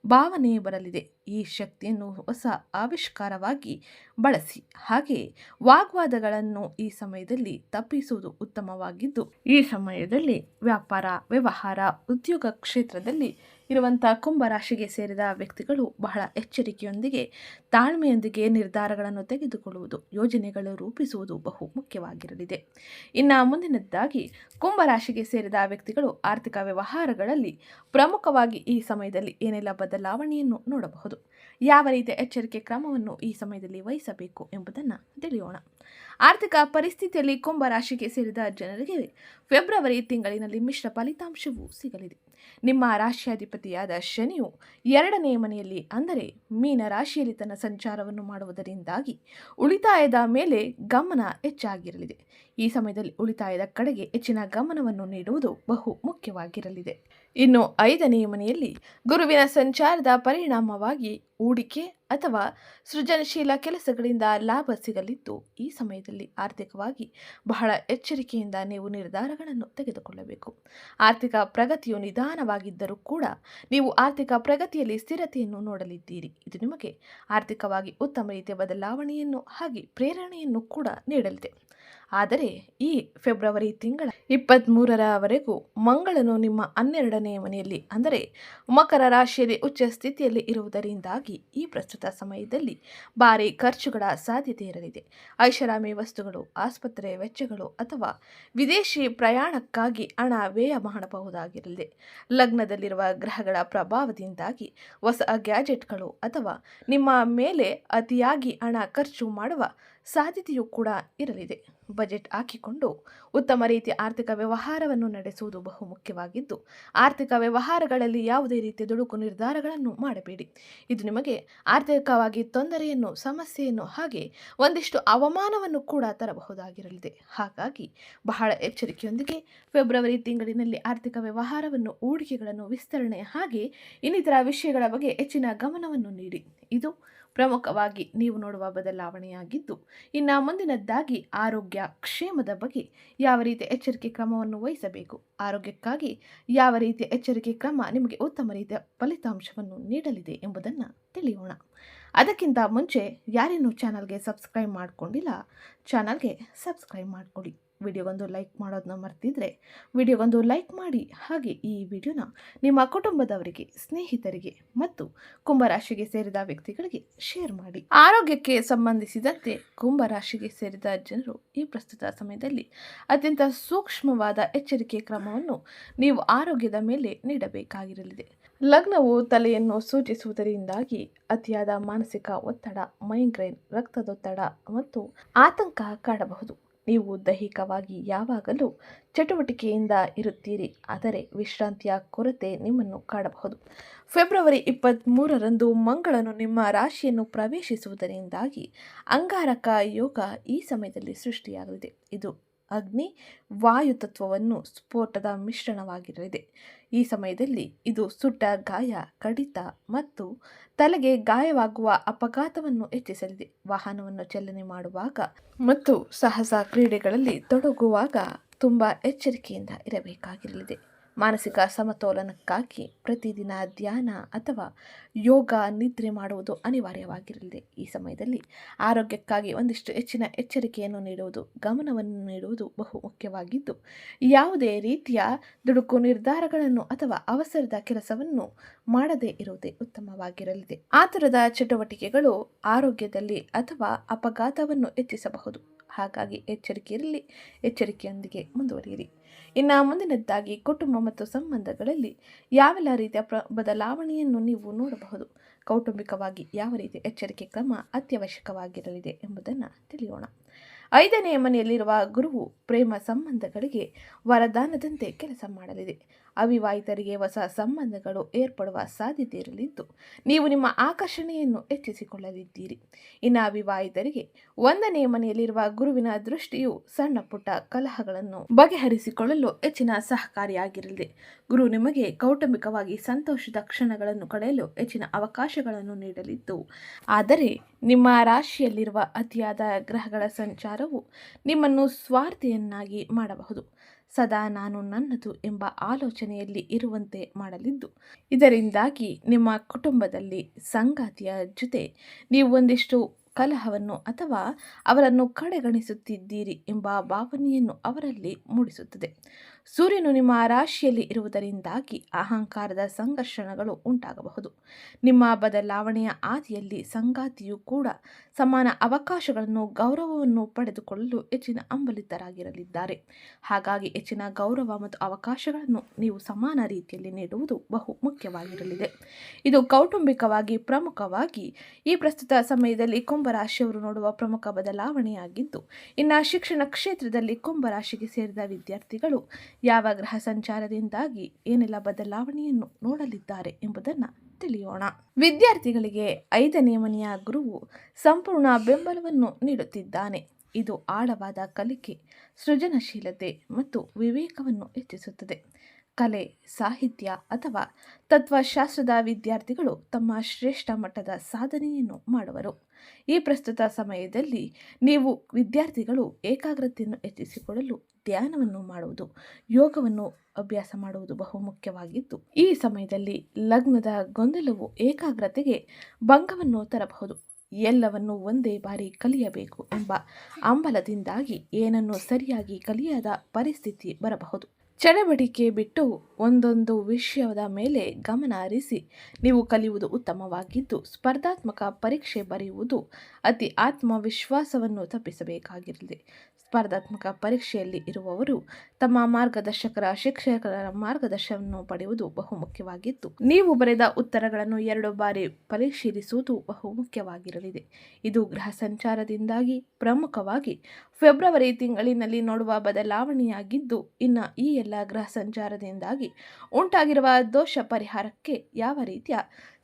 ಭಾವನೆ ಬರಲಿದೆ. ಈ ಶಕ್ತಿಯನ್ನು ಹೊಸ ಆವಿಷ್ಕಾರವಾಗಿ ಬಳಸಿ. ಹಾಗೆಯೇ ವಾಗ್ವಾದಗಳನ್ನು ಈ ಸಮಯದಲ್ಲಿ ತಪ್ಪಿಸುವುದು ಉತ್ತಮವಾಗಿದ್ದು, ಈ ಸಮಯದಲ್ಲಿ ವ್ಯಾಪಾರ, ವ್ಯವಹಾರ, ಉದ್ಯೋಗ ಕ್ಷೇತ್ರದಲ್ಲಿ ಇರುವಂಥ ಕುಂಭರಾಶಿಗೆ ಸೇರಿದ ವ್ಯಕ್ತಿಗಳು ಬಹಳ ಎಚ್ಚರಿಕೆಯೊಂದಿಗೆ, ತಾಳ್ಮೆಯೊಂದಿಗೆ ನಿರ್ಧಾರಗಳನ್ನು ತೆಗೆದುಕೊಳ್ಳುವುದು, ಯೋಜನೆಗಳು ರೂಪಿಸುವುದು ಬಹು ಮುಖ್ಯವಾಗಿರಲಿದೆ. ಇನ್ನು ಮುಂದಿನದ್ದಾಗಿ ಕುಂಭರಾಶಿಗೆ ಸೇರಿದ ವ್ಯಕ್ತಿಗಳು ಆರ್ಥಿಕ ವ್ಯವಹಾರಗಳಲ್ಲಿ ಪ್ರಮುಖವಾಗಿ ಈ ಸಮಯದಲ್ಲಿ ಏನೆಲ್ಲ ಬದಲಾವಣೆಯನ್ನು ನೋಡಬಹುದು, ಯಾವ ರೀತಿಯ ಎಚ್ಚರಿಕೆ ಕ್ರಮವನ್ನು ಈ ಸಮಯದಲ್ಲಿ ವಹಿಸಬೇಕು ಎಂಬುದನ್ನು ತಿಳಿಯೋಣ. ಆರ್ಥಿಕ ಪರಿಸ್ಥಿತಿಯಲ್ಲಿ ಕುಂಭರಾಶಿಗೆ ಸೇರಿದ ಜನರಿಗೆ ಫೆಬ್ರವರಿ ತಿಂಗಳಿನಲ್ಲಿ ಮಿಶ್ರ ಫಲಿತಾಂಶವೂ ಸಿಗಲಿದೆ. ನಿಮ್ಮ ರಾಶಿಯಾಧಿಪತಿಯಾದ ಶನಿಯು 2ನೇ ಮನೆಯಲ್ಲಿ, ಅಂದರೆ ಮೀನ ರಾಶಿಯಲ್ಲಿ ತನ್ನ ಸಂಚಾರವನ್ನು ಮಾಡುವುದರಿಂದಾಗಿ ಉಳಿತಾಯದ ಮೇಲೆ ಗಮನ ಹೆಚ್ಚಾಗಿರಲಿದೆ. ಈ ಸಮಯದಲ್ಲಿ ಉಳಿತಾಯದ ಕಡೆಗೆ ಹೆಚ್ಚಿನ ಗಮನವನ್ನು ನೀಡುವುದು ಬಹು ಮುಖ್ಯವಾಗಿರಲಿದೆ. ಇನ್ನು 5ನೇ ಮನೆಯಲ್ಲಿ ಗುರುವಿನ ಸಂಚಾರದ ಪರಿಣಾಮವಾಗಿ ಹೂಡಿಕೆ ಅಥವಾ ಸೃಜನಶೀಲ ಕೆಲಸಗಳಿಂದ ಲಾಭ ಸಿಗಲಿದ್ದು, ಈ ಸಮಯದಲ್ಲಿ ಆರ್ಥಿಕವಾಗಿ ಬಹಳ ಎಚ್ಚರಿಕೆಯಿಂದ ನೀವು ನಿರ್ಧಾರಗಳನ್ನು ತೆಗೆದುಕೊಳ್ಳಬೇಕು. ಆರ್ಥಿಕ ಪ್ರಗತಿಯು ನಿಧಾನವಾಗಿದ್ದರೂ ಕೂಡ ನೀವು ಆರ್ಥಿಕ ಪ್ರಗತಿಯಲ್ಲಿ ಸ್ಥಿರತೆಯನ್ನು ನೋಡಲಿದ್ದೀರಿ. ಇದು ನಿಮಗೆ ಆರ್ಥಿಕವಾಗಿ ಉತ್ತಮ ರೀತಿಯ ಬದಲಾವಣೆಯನ್ನು ಹಾಗೆ ಪ್ರೇರಣೆಯನ್ನು ಕೂಡ ನೀಡಲಿದೆ. ಆದರೆ ಈ ಫೆಬ್ರವರಿ ತಿಂಗಳ 23ರವರೆಗೂ ಮಂಗಳನು ನಿಮ್ಮ 12ನೇ ಮನೆಯಲ್ಲಿ, ಅಂದರೆ ಮಕರ ರಾಶಿಯಲ್ಲಿ ಉಚ್ಚ ಸ್ಥಿತಿಯಲ್ಲಿ ಇರುವುದರಿಂದಾಗಿ ಈ ಪ್ರಸ್ತುತ ಸಮಯದಲ್ಲಿ ಭಾರಿ ಖರ್ಚುಗಳ ಸಾಧ್ಯತೆ ಇರಲಿದೆ. ಐಷಾರಾಮಿ ವಸ್ತುಗಳು, ಆಸ್ಪತ್ರೆ ವೆಚ್ಚಗಳು ಅಥವಾ ವಿದೇಶಿ ಪ್ರಯಾಣಕ್ಕಾಗಿ ಹಣ ವ್ಯಯ ಮಾಡಬಹುದಾಗಿರಲಿದೆ. ಲಗ್ನದಲ್ಲಿರುವ ಗ್ರಹಗಳ ಪ್ರಭಾವದಿಂದಾಗಿ ಹೊಸ ಗ್ಯಾಜೆಟ್ಗಳು ಅಥವಾ ನಿಮ್ಮ ಮೇಲೆ ಅತಿಯಾಗಿ ಹಣ ಖರ್ಚು ಮಾಡುವ ಸಾಧ್ಯತೆಯೂ ಕೂಡ ಇರಲಿದೆ. ಬಜೆಟ್ ಹಾಕಿಕೊಂಡು ಉತ್ತಮ ರೀತಿಯ ಆರ್ಥಿಕ ವ್ಯವಹಾರವನ್ನು ನಡೆಸುವುದು ಬಹುಮುಖ್ಯವಾಗಿದ್ದು, ಆರ್ಥಿಕ ವ್ಯವಹಾರಗಳಲ್ಲಿ ಯಾವುದೇ ರೀತಿಯ ದುಡುಕು ನಿರ್ಧಾರಗಳನ್ನು ಮಾಡಬೇಡಿ. ಇದು ನಿಮಗೆ ಆರ್ಥಿಕವಾಗಿ ತೊಂದರೆಯನ್ನು, ಸಮಸ್ಯೆಯನ್ನು, ಹಾಗೆ ಒಂದಿಷ್ಟು ಅವಮಾನವನ್ನು ಕೂಡ ತರಬಹುದಾಗಿರಲಿದೆ. ಹಾಗಾಗಿ ಬಹಳ ಎಚ್ಚರಿಕೆಯೊಂದಿಗೆ ಫೆಬ್ರವರಿ ತಿಂಗಳಿನಲ್ಲಿ ಆರ್ಥಿಕ ವ್ಯವಹಾರವನ್ನು, ಹೂಡಿಕೆಗಳನ್ನು, ವಿಸ್ತರಣೆ ಹಾಗೆ ಇನ್ನಿತರ ವಿಷಯಗಳ ಬಗ್ಗೆ ಹೆಚ್ಚಿನ ಗಮನವನ್ನು ನೀಡಿ. ಇದು ಪ್ರಮುಖವಾಗಿ ನೀವು ನೋಡುವ ಬದಲಾವಣೆಯಾಗಿದ್ದು, ಇನ್ನು ಮುಂದಿನದ್ದಾಗಿ ಆರೋಗ್ಯ ಕ್ಷೇಮದ ಬಗ್ಗೆ ಯಾವ ರೀತಿಯ ಎಚ್ಚರಿಕೆ ಕ್ರಮವನ್ನು ವಹಿಸಬೇಕು, ಆರೋಗ್ಯಕ್ಕಾಗಿ ಯಾವ ರೀತಿಯ ಎಚ್ಚರಿಕೆ ಕ್ರಮ ನಿಮಗೆ ಉತ್ತಮ ರೀತಿಯ ಫಲಿತಾಂಶವನ್ನು ನೀಡಲಿದೆ ಎಂಬುದನ್ನು ತಿಳಿಯೋಣ. ಅದಕ್ಕಿಂತ ಮುಂಚೆ ಯಾರೇನು ಚಾನಲ್ಗೆ ಸಬ್ಸ್ಕ್ರೈಬ್ ಮಾಡಿಕೊಂಡಿಲ್ಲ, ಚಾನಲ್ಗೆ ಸಬ್ಸ್ಕ್ರೈಬ್ ಮಾಡಿಕೊಡಿ. ವಿಡಿಯೋಗೊಂದು ಲೈಕ್ ಮಾಡೋದನ್ನ ಮರ್ತಿದ್ರೆ ವಿಡಿಯೋಗೊಂದು ಲೈಕ್ ಮಾಡಿ. ಹಾಗೆ ಈ ವಿಡಿಯೋನ ನಿಮ್ಮ ಕುಟುಂಬದವರಿಗೆ, ಸ್ನೇಹಿತರಿಗೆ ಮತ್ತು ಕುಂಭರಾಶಿಗೆ ಸೇರಿದ ವ್ಯಕ್ತಿಗಳಿಗೆ ಶೇರ್ ಮಾಡಿ. ಆರೋಗ್ಯಕ್ಕೆ ಸಂಬಂಧಿಸಿದಂತೆ ಕುಂಭರಾಶಿಗೆ ಸೇರಿದ ಜನರು ಈ ಪ್ರಸ್ತುತ ಸಮಯದಲ್ಲಿ ಅತ್ಯಂತ ಸೂಕ್ಷ್ಮವಾದ ಎಚ್ಚರಿಕೆ ಕ್ರಮವನ್ನು ನೀವು ಆರೋಗ್ಯದ ಮೇಲೆ ನೀಡಬೇಕಾಗಿರಲಿದೆ. ಲಗ್ನವು ತಲೆಯನ್ನು ಸೂಚಿಸುವುದರಿಂದಾಗಿ ಅತಿಯಾದ ಮಾನಸಿಕ ಒತ್ತಡ, ಮೈಗ್ರೇನ್, ರಕ್ತದೊತ್ತಡ ಮತ್ತು ಆತಂಕ ಕಾಡಬಹುದು. ನೀವು ದೈಹಿಕವಾಗಿ ಯಾವಾಗಲೂ ಚಟುವಟಿಕೆಯಿಂದ ಇರುತ್ತೀರಿ, ಆದರೆ ವಿಶ್ರಾಂತಿಯ ಕೊರತೆ ನಿಮ್ಮನ್ನು ಕಾಡಬಹುದು. ಫೆಬ್ರವರಿ 23ರಂದು ಮಂಗಳನು ನಿಮ್ಮ ರಾಶಿಯನ್ನು ಪ್ರವೇಶಿಸುವುದರಿಂದಾಗಿ ಅಂಗಾರಕ ಯೋಗ ಈ ಸಮಯದಲ್ಲಿ ಸೃಷ್ಟಿಯಾಗಲಿದೆ. ಇದು ಅಗ್ನಿ ವಾಯು ತತ್ವವನ್ನು ಸ್ಫೋಟದ ಮಿಶ್ರಣವಾಗಿರಲಿದೆ. ಈ ಸಮಯದಲ್ಲಿ ಇದು ಸುಟ್ಟ ಗಾಯ, ಕಡಿತ ಮತ್ತು ತಲೆಗೆ ಗಾಯವಾಗುವ ಅಪಘಾತವನ್ನು ಹೆಚ್ಚಿಸಲಿದೆ. ವಾಹನವನ್ನು ಚಾಲನೆ ಮಾಡುವಾಗ ಮತ್ತು ಸಾಹಸ ಕ್ರೀಡೆಗಳಲ್ಲಿ ತೊಡಗುವಾಗ ತುಂಬ ಎಚ್ಚರಿಕೆಯಿಂದ ಇರಬೇಕಾಗಿರಲಿದೆ. ಮಾನಸಿಕ ಸಮತೋಲನಕ್ಕಾಗಿ ಪ್ರತಿದಿನ ಧ್ಯಾನ ಅಥವಾ ಯೋಗ, ನಿದ್ರೆ ಮಾಡುವುದು ಅನಿವಾರ್ಯವಾಗಿರಲಿದೆ. ಈ ಸಮಯದಲ್ಲಿ ಆರೋಗ್ಯಕ್ಕಾಗಿ ಒಂದಿಷ್ಟು ಹೆಚ್ಚಿನ ಎಚ್ಚರಿಕೆಯನ್ನು ನೀಡುವುದು, ಗಮನವನ್ನು ನೀಡುವುದು ಬಹು ಮುಖ್ಯವಾಗಿದ್ದು, ಯಾವುದೇ ರೀತಿಯ ದುಡುಕು ನಿರ್ಧಾರಗಳನ್ನು ಅಥವಾ ಅವಸರದ ಕೆಲಸವನ್ನು ಮಾಡದೇ ಇರುವುದೇ ಉತ್ತಮವಾಗಿರಲಿದೆ. ಆತುರದ ಚಟುವಟಿಕೆಗಳು ಆರೋಗ್ಯದಲ್ಲಿ ಅಥವಾ ಅಪಘಾತವನ್ನು ಹೆಚ್ಚಿಸಬಹುದು. ಹಾಗಾಗಿ ಎಚ್ಚರಿಕೆಯಿರಲಿ, ಎಚ್ಚರಿಕೆಯೊಂದಿಗೆ ಮುಂದುವರಿಯಿರಿ. ಇನ್ನು ಮುಂದಿನದ್ದಾಗಿ ಕುಟುಂಬ ಮತ್ತು ಸಂಬಂಧಗಳಲ್ಲಿ ಯಾವೆಲ್ಲ ರೀತಿಯ ಬದಲಾವಣೆಯನ್ನು ನೀವು ನೋಡಬಹುದು, ಕೌಟುಂಬಿಕವಾಗಿ ಯಾವ ರೀತಿಯ ಎಚ್ಚರಿಕೆ ಕ್ರಮ ಅತ್ಯವಶ್ಯಕವಾಗಿರಲಿದೆ ಎಂಬುದನ್ನು ತಿಳಿಯೋಣ. 5ನೇ ಮನೆಯಲ್ಲಿರುವ ಗುರುವು ಪ್ರೇಮ ಸಂಬಂಧಗಳಿಗೆ ವರದಾನದಂತೆ ಕೆಲಸ ಮಾಡಲಿದೆ. ಅವಿವಾಹಿತರಿಗೆ ಹೊಸ ಸಂಬಂಧಗಳು ಏರ್ಪಡುವ ಸಾಧ್ಯತೆ ಇರಲಿದ್ದು, ನೀವು ನಿಮ್ಮ ಆಕರ್ಷಣೆಯನ್ನು ಹೆಚ್ಚಿಸಿಕೊಳ್ಳಲಿದ್ದೀರಿ. ಇನ್ನು ಅವಿವಾಹಿತರಿಗೆ 1ನೇ ಮನೆಯಲ್ಲಿರುವ ಗುರುವಿನ ದೃಷ್ಟಿಯು ಸಣ್ಣ ಪುಟ್ಟ ಕಲಹಗಳನ್ನು ಬಗೆಹರಿಸಿಕೊಳ್ಳಲು ಹೆಚ್ಚಿನ ಸಹಕಾರಿಯಾಗಿರಲಿದೆ. ಗುರು ನಿಮಗೆ ಕೌಟುಂಬಿಕವಾಗಿ ಸಂತೋಷದ ಕ್ಷಣಗಳನ್ನು ಕಳೆಯಲು ಹೆಚ್ಚಿನ ಅವಕಾಶಗಳನ್ನು ನೀಡಲಿದ್ದು, ಆದರೆ ನಿಮ್ಮ ರಾಶಿಯಲ್ಲಿರುವ ಅತಿಯಾದ ಗ್ರಹಗಳ ಸಂಚಾರವು ನಿಮ್ಮನ್ನು ಸ್ವಾರ್ಥಿಯನ್ನಾಗಿ ಮಾಡಬಹುದು. ಸದಾ ನಾನು ನನ್ನದು ಎಂಬ ಆಲೋಚನೆಯಲ್ಲಿ ಇರುವಂತೆ ಮಾಡಲಿದ್ದು, ಇದರಿಂದಾಗಿ ನಿಮ್ಮ ಕುಟುಂಬದಲ್ಲಿ ಸಂಗಾತಿಯ ಜೊತೆ ನೀವು ಒಂದಿಷ್ಟು ಕಲಹವನ್ನು ಅಥವಾ ಅವರನ್ನು ಕಡೆಗಣಿಸುತ್ತಿದ್ದೀರಿ ಎಂಬ ಭಾವನೆಯನ್ನು ಅವರಲ್ಲಿ ಮೂಡಿಸುತ್ತದೆ. ಸೂರ್ಯನು ನಿಮ್ಮ ರಾಶಿಯಲ್ಲಿ ಇರುವುದರಿಂದಾಗಿ ಅಹಂಕಾರದ ಸಂಘರ್ಷಣಗಳು ಉಂಟಾಗಬಹುದು. ನಿಮ್ಮ ಬದಲಾವಣೆಯ ಹಾದಿಯಲ್ಲಿ ಸಂಗಾತಿಯು ಕೂಡ ಸಮಾನ ಅವಕಾಶಗಳನ್ನು, ಗೌರವವನ್ನು ಪಡೆದುಕೊಳ್ಳಲು ಹೆಚ್ಚಿನ ಹಂಬಲಿತರಾಗಿರಲಿದ್ದಾರೆ. ಹಾಗಾಗಿ ಹೆಚ್ಚಿನ ಗೌರವ ಮತ್ತು ಅವಕಾಶಗಳನ್ನು ನೀವು ಸಮಾನ ರೀತಿಯಲ್ಲಿ ನೀಡುವುದು ಬಹು ಮುಖ್ಯವಾಗಿರಲಿದೆ. ಇದು ಕೌಟುಂಬಿಕವಾಗಿ ಪ್ರಮುಖವಾಗಿ ಈ ಪ್ರಸ್ತುತ ಸಮಯದಲ್ಲಿ ಕುಂಭರಾಶಿಯವರು ನೋಡುವ ಪ್ರಮುಖ ಬದಲಾವಣೆಯಾಗಿದ್ದು, ಇನ್ನು ಶಿಕ್ಷಣ ಕ್ಷೇತ್ರದಲ್ಲಿ ಕುಂಭರಾಶಿಗೆ ಸೇರಿದ ವಿದ್ಯಾರ್ಥಿಗಳು ಯಾವ ಗ್ರಹ ಸಂಚಾರದಿಂದಾಗಿ ಏನೆಲ್ಲ ಬದಲಾವಣೆಯನ್ನು ನೋಡಲಿದ್ದಾರೆ ಎಂಬುದನ್ನು ತಿಳಿಯೋಣ. ವಿದ್ಯಾರ್ಥಿಗಳಿಗೆ 5ನೇ ಮನೆಯ ಗುರುವು ಸಂಪೂರ್ಣ ಬೆಂಬಲವನ್ನು ನೀಡುತ್ತಿದ್ದಾನೆ. ಇದು ಆಳವಾದ ಕಲಿಕೆ, ಸೃಜನಶೀಲತೆ ಮತ್ತು ವಿವೇಕವನ್ನು ಹೆಚ್ಚಿಸುತ್ತದೆ. ಕಲೆ, ಸಾಹಿತ್ಯ ಅಥವಾ ತತ್ವಶಾಸ್ತ್ರದ ವಿದ್ಯಾರ್ಥಿಗಳು ತಮ್ಮ ಶ್ರೇಷ್ಠ ಮಟ್ಟದ ಸಾಧನೆಯನ್ನು ಮಾಡುವರು. ಈ ಪ್ರಸ್ತುತ ಸಮಯದಲ್ಲಿ ನೀವು ವಿದ್ಯಾರ್ಥಿಗಳು ಏಕಾಗ್ರತೆಯನ್ನು ಹೆಚ್ಚಿಸಿಕೊಳ್ಳಲು ಧ್ಯಾನವನ್ನು ಮಾಡುವುದು, ಯೋಗವನ್ನು ಅಭ್ಯಾಸ ಮಾಡುವುದು ಬಹು ಮುಖ್ಯವಾಗಿದ್ದು, ಈ ಸಮಯದಲ್ಲಿ ಲಗ್ನದ ಗೊಂದಲವು ಏಕಾಗ್ರತೆಗೆ ಭಂಗವನ್ನು ತರಬಹುದು. ಎಲ್ಲವನ್ನು ಒಂದೇ ಬಾರಿ ಕಲಿಯಬೇಕು ಎಂಬ ಹಂಬಲದಿಂದಾಗಿ ಏನನ್ನು ಸರಿಯಾಗಿ ಕಲಿಯದ ಪರಿಸ್ಥಿತಿ ಬರಬಹುದು. ಚಡವಡಿಕೆ ಬಿಟ್ಟು ಒಂದೊಂದು ವಿಷಯದ ಮೇಲೆ ಗಮನ ಹರಿಸಿ ನೀವು ಕಲಿಯುವುದು ಉತ್ತಮವಾಗಿದ್ದು, ಸ್ಪರ್ಧಾತ್ಮಕ ಪರೀಕ್ಷೆ ಬರೆಯುವುದು ಅತಿ ಆತ್ಮವಿಶ್ವಾಸವನ್ನು ತಪ್ಪಿಸಬೇಕಾಗಿರಲಿದೆ. ಸ್ಪರ್ಧಾತ್ಮಕ ಪರೀಕ್ಷೆಯಲ್ಲಿ ಇರುವವರು ತಮ್ಮ ಮಾರ್ಗದರ್ಶಕರ ಶಿಕ್ಷಕರ ಮಾರ್ಗದರ್ಶನವನ್ನು ಪಡೆಯುವುದು ಬಹುಮುಖ್ಯವಾಗಿದ್ದು, ನೀವು ಬರೆದ ಉತ್ತರಗಳನ್ನು 2 ಬಾರಿ ಪರಿಶೀಲಿಸುವುದು ಬಹುಮುಖ್ಯವಾಗಿರಲಿದೆ. ಇದು ಗ್ರಹ ಸಂಚಾರದಿಂದಾಗಿ ಪ್ರಮುಖವಾಗಿ ಫೆಬ್ರವರಿ ತಿಂಗಳಿನಲ್ಲಿ ನೋಡುವ ಬದಲಾವಣೆಯಾಗಿದ್ದು, ಇನ್ನು ಈ ಎಲ್ಲ ಗ್ರಹ ಸಂಚಾರದಿಂದಾಗಿ ಉಂಟಾಗಿರುವ ದೋಷ ಪರಿಹಾರಕ್ಕೆ ಯಾವ ರೀತಿಯ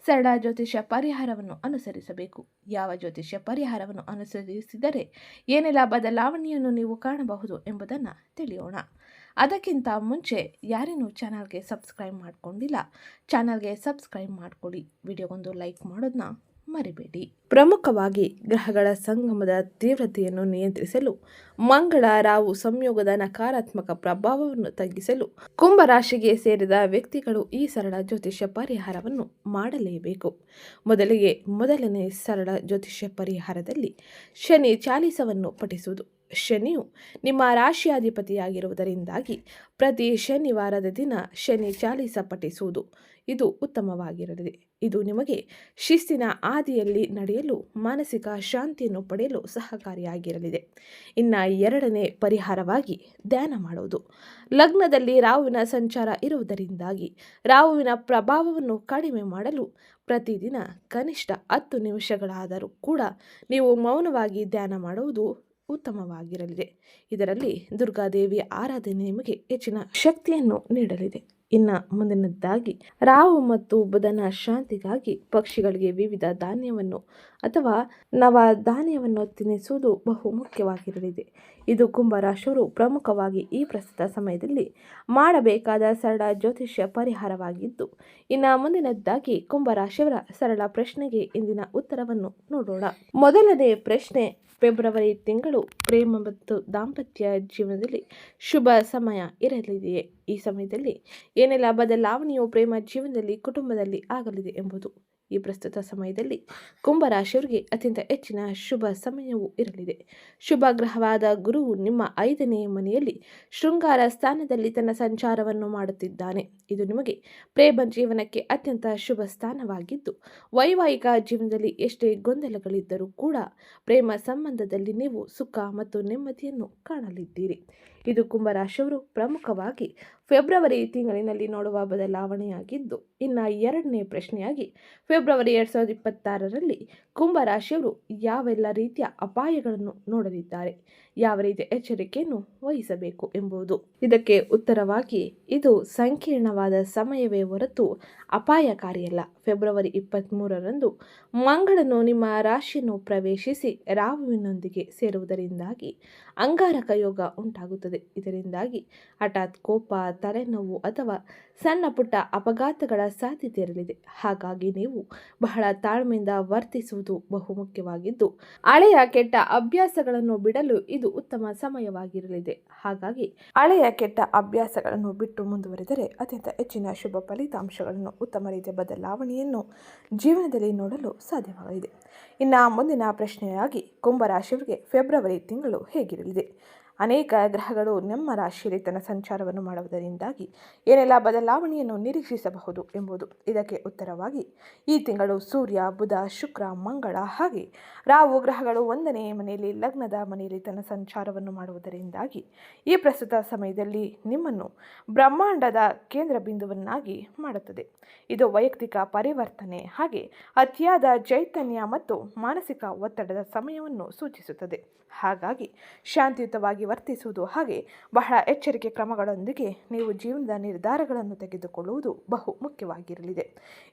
ಸರಳ ಜ್ಯೋತಿಷ್ಯ ಪರಿಹಾರವನ್ನು ಅನುಸರಿಸಬೇಕು, ಯಾವ ಜ್ಯೋತಿಷ್ಯ ಪರಿಹಾರವನ್ನು ಅನುಸರಿಸಿದರೆ ಏನೆಲ್ಲ ಬದಲಾವಣೆಯನ್ನು ನೀವು ಕಾಣಬಹುದು ಎಂಬುದನ್ನು ತಿಳಿಯೋಣ. ಅದಕ್ಕಿಂತ ಮುಂಚೆ ಯಾರೇನೂ ಚಾನಲ್ಗೆ ಸಬ್ಸ್ಕ್ರೈಬ್ ಮಾಡಿಕೊಂಡಿಲ್ಲ, ಚಾನಲ್ಗೆ ಸಬ್ಸ್ಕ್ರೈಬ್ ಮಾಡಿಕೊಳ್ಳಿ. ವಿಡಿಯೋಗೊಂದು ಲೈಕ್ ಮಾಡೋದನ್ನ ಮರಿಬೇಡಿ. ಪ್ರಮುಖವಾಗಿ ಗ್ರಹಗಳ ಸಂಗಮದ ತೀವ್ರತೆಯನ್ನು ನಿಯಂತ್ರಿಸಲು, ಮಂಗಳ ರಾಹು ಸಂಯೋಗದ ನಕಾರಾತ್ಮಕ ಪ್ರಭಾವವನ್ನು ತಗ್ಗಿಸಲು ಕುಂಭರಾಶಿಗೆ ಸೇರಿದ ವ್ಯಕ್ತಿಗಳು ಈ ಸರಳ ಜ್ಯೋತಿಷ್ಯ ಪರಿಹಾರವನ್ನು ಮಾಡಲೇಬೇಕು. ಮೊದಲನೇ ಸರಳ ಜ್ಯೋತಿಷ್ಯ ಪರಿಹಾರದಲ್ಲಿ ಶನಿ ಚಾಲಿಸವನ್ನು ಪಠಿಸುವುದು. ಶನಿಯು ನಿಮ್ಮ ರಾಶಿಯಾಧಿಪತಿಯಾಗಿರುವುದರಿಂದಾಗಿ ಪ್ರತಿ ಶನಿವಾರದ ದಿನ ಶನಿ ಚಾಲಿಸ ಪಠಿಸುವುದು ಇದು ಉತ್ತಮವಾಗಿರಲಿದೆ. ಇದು ನಿಮಗೆ ಶಿಸ್ತಿನ ಹಾದಿಯಲ್ಲಿ ನಡೆಯಲು, ಮಾನಸಿಕ ಶಾಂತಿಯನ್ನು ಪಡೆಯಲು ಸಹಕಾರಿಯಾಗಿರಲಿದೆ. ಇನ್ನು 2ನೇ ಪರಿಹಾರವಾಗಿ ಧ್ಯಾನ ಮಾಡುವುದು. ಲಗ್ನದಲ್ಲಿ ರಾಹುವಿನ ಸಂಚಾರ ಇರುವುದರಿಂದಾಗಿ ರಾಹುವಿನ ಪ್ರಭಾವವನ್ನು ಕಡಿಮೆ ಮಾಡಲು ಪ್ರತಿದಿನ ಕನಿಷ್ಠ 10 ನಿಮಿಷಗಳಾದರೂ ಕೂಡ ನೀವು ಮೌನವಾಗಿ ಧ್ಯಾನ ಮಾಡುವುದು ಉತ್ತಮವಾಗಿರಲಿದೆ. ಇದರಲ್ಲಿ ದುರ್ಗಾದೇವಿಯ ಆರಾಧನೆ ನಿಮಗೆ ಹೆಚ್ಚಿನ ಶಕ್ತಿಯನ್ನು ನೀಡಲಿದೆ. ಇನ್ನು ಮುಂದಿನದ್ದಾಗಿ ರಾಹು ಮತ್ತು ಬುಧನ ಶಾಂತಿಗಾಗಿ ಪಕ್ಷಿಗಳಿಗೆ ವಿವಿಧ ಧಾನ್ಯವನ್ನು ಅಥವಾ ನವಧಾನ್ಯವನ್ನು ತಿನ್ನಿಸುವುದು ಬಹು ಮುಖ್ಯವಾಗಿರಲಿದೆ. ಇದು ಕುಂಭರಾಶಿಯವರು ಪ್ರಮುಖವಾಗಿ ಈ ಪ್ರಸ್ತುತ ಸಮಯದಲ್ಲಿ ಮಾಡಬೇಕಾದ ಸರಳ ಜ್ಯೋತಿಷ್ಯ ಪರಿಹಾರವಾಗಿದ್ದು, ಇನ್ನು ಮುಂದಿನದ್ದಾಗಿ ಕುಂಭರಾಶಿಯವರ ಸರಳ ಪ್ರಶ್ನೆಗೆ ಇಂದಿನ ಉತ್ತರವನ್ನು ನೋಡೋಣ. ಮೊದಲನೇ ಪ್ರಶ್ನೆ, ಫೆಬ್ರವರಿ ತಿಂಗಳು ಪ್ರೇಮ ಮತ್ತು ದಾಂಪತ್ಯ ಜೀವನದಲ್ಲಿ ಶುಭ ಸಮಯ ಇರಲಿದೆಯೇ? ಈ ಸಮಯದಲ್ಲಿ ಏನೆಲ್ಲ ಬದಲಾವಣೆಯು ಪ್ರೇಮ ಜೀವನದಲ್ಲಿ, ಕುಟುಂಬದಲ್ಲಿ ಆಗಲಿದೆ ಎಂಬುದು. ಈ ಪ್ರಸ್ತುತ ಸಮಯದಲ್ಲಿ ಕುಂಭರಾಶಿಯವರಿಗೆ ಅತ್ಯಂತ ಹೆಚ್ಚಿನ ಶುಭ ಸಮಯವೂ ಇರಲಿದೆ. ಶುಭ ಗ್ರಹವಾದ ಗುರುವು ನಿಮ್ಮ 5ನೇ ಮನೆಯಲ್ಲಿ ಶೃಂಗಾರ ಸ್ಥಾನದಲ್ಲಿ ತನ್ನ ಸಂಚಾರವನ್ನು ಮಾಡುತ್ತಿದ್ದಾನೆ. ಇದು ನಿಮಗೆ ಪ್ರೇಮ ಜೀವನಕ್ಕೆ ಅತ್ಯಂತ ಶುಭ ಸ್ಥಾನವಾಗಿದ್ದು, ವೈವಾಹಿಕ ಜೀವನದಲ್ಲಿ ಎಷ್ಟೇ ಗೊಂದಲಗಳಿದ್ದರೂ ಕೂಡ ಪ್ರೇಮ ಸಂಬಂಧದಲ್ಲಿ ನೀವು ಸುಖ ಮತ್ತು ನೆಮ್ಮದಿಯನ್ನು ಕಾಣಲಿದ್ದೀರಿ. ಇದು ಕುಂಭರಾಶಿಯವರು ಪ್ರಮುಖವಾಗಿ ಫೆಬ್ರವರಿ ತಿಂಗಳಿನಲ್ಲಿ ನೋಡುವ ಬದಲಾವಣೆಯಾಗಿದ್ದು, ಇನ್ನು 2ನೇ ಪ್ರಶ್ನೆಯಾಗಿ ಫೆಬ್ರವರಿ 2026ರಲ್ಲಿ ಕುಂಭರಾಶಿಯವರು ಯಾವೆಲ್ಲ ರೀತಿಯ ಅಪಾಯಗಳನ್ನು ನೋಡಲಿದ್ದಾರೆ, ಯಾವ ರೀತಿಯ ಎಚ್ಚರಿಕೆಯನ್ನು ವಹಿಸಬೇಕು ಎಂಬುದು. ಇದಕ್ಕೆ ಉತ್ತರವಾಗಿ ಇದು ಸಂಕೀರ್ಣವಾದ ಸಮಯವೇ ಹೊರತು ಅಪಾಯಕಾರಿಯಲ್ಲ. ಫೆಬ್ರವರಿ 23ರಂದು ಮಂಗಳನು ನಿಮ್ಮ ರಾಶಿಯನ್ನು ಪ್ರವೇಶಿಸಿ ರಾಹುವಿನೊಂದಿಗೆ ಸೇರುವುದರಿಂದಾಗಿ ಅಂಗಾರಕ ಯೋಗ ಉಂಟಾಗುತ್ತದೆ. ಇದರಿಂದಾಗಿ ಹಠಾತ್ ಕೋಪ, ತಲೆನೋವು ಅಥವಾ ಸಣ್ಣ ಪುಟ್ಟ ಅಪಘಾತಗಳ ಸಾಧ್ಯತೆ ಇರಲಿದೆ. ಹಾಗಾಗಿ ನೀವು ಬಹಳ ತಾಳ್ಮೆಯಿಂದ ವರ್ತಿಸುವುದು ಬಹುಮುಖ್ಯವಾಗಿದ್ದು, ಹಳೆಯ ಕೆಟ್ಟ ಅಭ್ಯಾಸಗಳನ್ನು ಬಿಡಲು ಇದು ಉತ್ತಮ ಸಮಯವಾಗಿರಲಿದೆ. ಹಾಗಾಗಿ ಹಳೆಯ ಕೆಟ್ಟ ಅಭ್ಯಾಸಗಳನ್ನು ಬಿಟ್ಟು ಮುಂದುವರೆದರೆ ಅತ್ಯಂತ ಹೆಚ್ಚಿನ ಶುಭ ಫಲಿತಾಂಶಗಳನ್ನು, ಉತ್ತಮ ರೀತಿಯ ಬದಲಾವಣೆಯನ್ನು ಜೀವನದಲ್ಲಿ ನೋಡಲು ಸಾಧ್ಯವಾಗಲಿದೆ. ಇನ್ನು ಮುಂದಿನ ಪ್ರಶ್ನೆಯಾಗಿ ಕುಂಭರಾಶಿಯವರಿಗೆ ಫೆಬ್ರವರಿ ತಿಂಗಳು ಹೇಗಿರಲಿದೆ? ಅನೇಕ ಗ್ರಹಗಳು ನಮ್ಮ ರಾಶಿಯಲ್ಲಿ ತನ್ನ ಸಂಚಾರವನ್ನು ಮಾಡುವುದರಿಂದಾಗಿ ಏನೆಲ್ಲ ಬದಲಾವಣೆಯನ್ನು ನಿರೀಕ್ಷಿಸಬಹುದು ಎಂಬುದು. ಇದಕ್ಕೆ ಉತ್ತರವಾಗಿ ಈ ತಿಂಗಳು ಸೂರ್ಯ, ಬುಧ, ಶುಕ್ರ, ಮಂಗಳ ಹಾಗೆ ರಾಹು ಗ್ರಹಗಳು 1ನೇ ಮನೆಯಲ್ಲಿ ಲಗ್ನದ ಮನೆಯಲ್ಲಿ ತನ್ನ ಸಂಚಾರವನ್ನು ಮಾಡುವುದರಿಂದಾಗಿ ಈ ಪ್ರಸ್ತುತ ಸಮಯದಲ್ಲಿ ನಿಮ್ಮನ್ನು ಬ್ರಹ್ಮಾಂಡದ ಕೇಂದ್ರ ಬಿಂದುವನ್ನಾಗಿ ಮಾಡುತ್ತದೆ. ಇದು ವೈಯಕ್ತಿಕ ಪರಿವರ್ತನೆ ಹಾಗೆ ಅತಿಯಾದ ಚೈತನ್ಯ ಮತ್ತು ಮಾನಸಿಕ ಒತ್ತಡದ ಸಮಯವನ್ನು ಸೂಚಿಸುತ್ತದೆ. ಹಾಗಾಗಿ ಶಾಂತಿಯುತವಾಗಿ ವರ್ತಿಸುವುದು ಹಾಗೆ ಬಹಳ ಎಚ್ಚರಿಕೆ ಕ್ರಮಗಳೊಂದಿಗೆ ನೀವು ಜೀವನದ ನಿರ್ಧಾರಗಳನ್ನು ತೆಗೆದುಕೊಳ್ಳುವುದು ಬಹು ಮುಖ್ಯವಾಗಿರಲಿದೆ.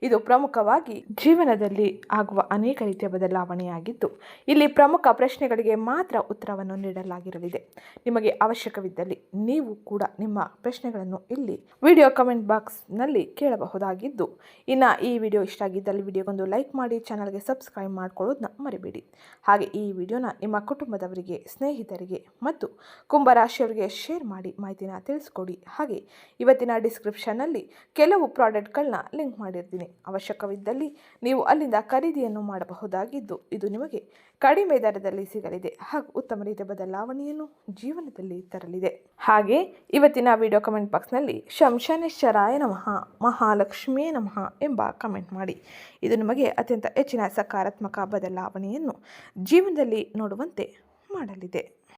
ಇದು ಪ್ರಮುಖವಾಗಿ ಜೀವನದಲ್ಲಿ ಆಗುವ ಅನೇಕ ರೀತಿಯ ಬದಲಾವಣೆಯಾಗಿದ್ದು, ಇಲ್ಲಿ ಪ್ರಮುಖ ಪ್ರಶ್ನೆಗಳಿಗೆ ಮಾತ್ರ ಉತ್ತರವನ್ನು ನೀಡಲಾಗಿರಲಿದೆ. ನಿಮಗೆ ಅವಶ್ಯಕವಿದ್ದಲ್ಲಿ ನೀವು ಕೂಡ ನಿಮ್ಮ ಪ್ರಶ್ನೆಗಳನ್ನು ಇಲ್ಲಿ ವಿಡಿಯೋ ಕಮೆಂಟ್ ಬಾಕ್ಸ್ನಲ್ಲಿ ಕೇಳಬಹುದಾಗಿದ್ದು, ಇನ್ನು ಈ ವಿಡಿಯೋ ಇಷ್ಟ ಆಗಿದ್ದಲ್ಲಿ ವಿಡಿಯೋಗೊಂದು ಲೈಕ್ ಮಾಡಿ, ಚಾನಲ್ಗೆ ಸಬ್ಸ್ಕ್ರೈಬ್ ಮಾಡ್ಕೊಳ್ಳೋದನ್ನ ಮರಿಬೇಡಿ. ಹಾಗೆ ಈ ವಿಡಿಯೋನ ನಿಮ್ಮ ಕುಟುಂಬದವರಿಗೆ, ಸ್ನೇಹಿತರಿಗೆ ಮತ್ತು ಕುಂಭರಾಶಿಯವರಿಗೆ ಶೇರ್ ಮಾಡಿ ಮಾಹಿತಿನ ತಿಳಿಸ್ಕೊಡಿ. ಹಾಗೆ ಇವತ್ತಿನ ಡಿಸ್ಕ್ರಿಪ್ಷನ್ನಲ್ಲಿ ಕೆಲವು ಪ್ರಾಡಕ್ಟ್ಗಳನ್ನ ಲಿಂಕ್ ಮಾಡಿರ್ತೀನಿ. ಅವಶ್ಯಕವಿದ್ದಲ್ಲಿ ನೀವು ಅಲ್ಲಿಂದ ಖರೀದಿಯನ್ನು ಮಾಡಬಹುದಾಗಿದ್ದು, ಇದು ನಿಮಗೆ ಕಡಿಮೆ ದರದಲ್ಲಿ ಸಿಗಲಿದೆ ಹಾಗೂ ಉತ್ತಮ ರೀತಿಯ ಬದಲಾವಣೆಯನ್ನು ಜೀವನದಲ್ಲಿ ತರಲಿದೆ. ಹಾಗೆ ಇವತ್ತಿನ ವಿಡಿಯೋ ಕಮೆಂಟ್ ಬಾಕ್ಸ್ನಲ್ಲಿ ಶಂ ಶನೇಶ್ವರಾಯ ನಮಃ, ಮಹಾಲಕ್ಷ್ಮಿಯೇ ನಮಃ ಎಂಬ ಕಮೆಂಟ್ ಮಾಡಿ. ಇದು ನಿಮಗೆ ಅತ್ಯಂತ ಹೆಚ್ಚಿನ ಸಕಾರಾತ್ಮಕ ಬದಲಾವಣೆಯನ್ನು ಜೀವನದಲ್ಲಿ ನೋಡುವಂತೆ ಮಾಡಲಿದೆ.